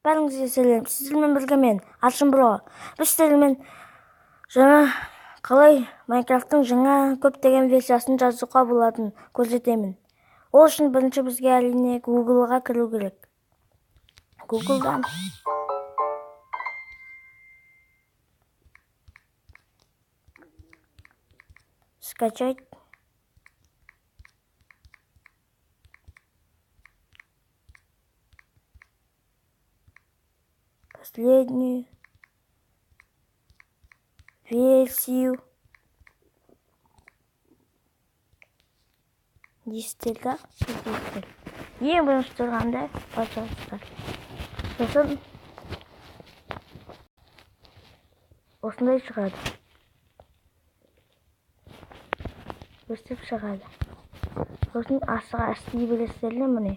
Бәріңізге сәлем. Сіздермен бірге мен Аршын Бро. Біз сіздермен жаңа қалай Майнкрафттың жаңа көптеген версиясын жазуға болатынын көрсетемін. Ол үшін бірінші бізге әрине Google-ға кіру керек. Google-дан скачать. Последнюю версию. Дейсіздер. Ең бірінші тұрғанда пожалуйста. Сосын осындай шығады. Өстіп шығады. Сосын астыға істей білесіздер міне.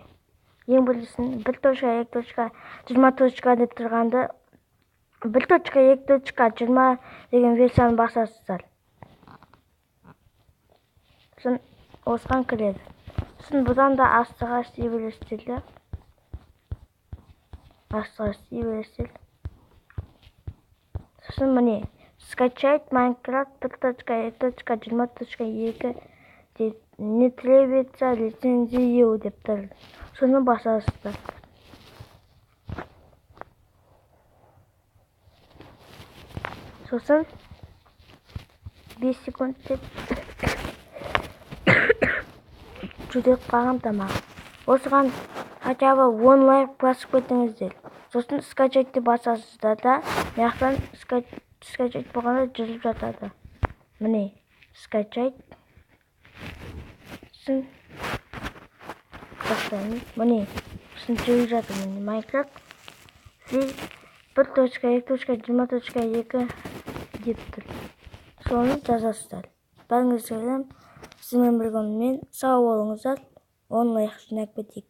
Ең біріншісін 1.2.20 деп тұрғанда 1.2.20 деген версияны басасыздар. Сосын осыған кіреді. Сосын бұдан да астыға істей білесіздер. Астыға істей білесіздер. Сосын міне скачать Minecraft 1.2.20.2 не требуется лицензию деп тұр. Соны басасыздар. Сосын 5 секунд деп жүдеп қалған тамақ. Осыған хотя бы 10 лайк басып кетіңіздер. Сосын скачайтты басасыздар да, маяқтан скачать болғанда жүріп жатады. Міне, скачать. Сосын міне, сосын жүріп жатыр. Міне, Minecraft 1.2.20.2 деп тұр. Соны жазасыздар. Бәріңізге сәлем. Сіздермен бірге мен сау болыңыздар. 10 лайк жинап кетейік.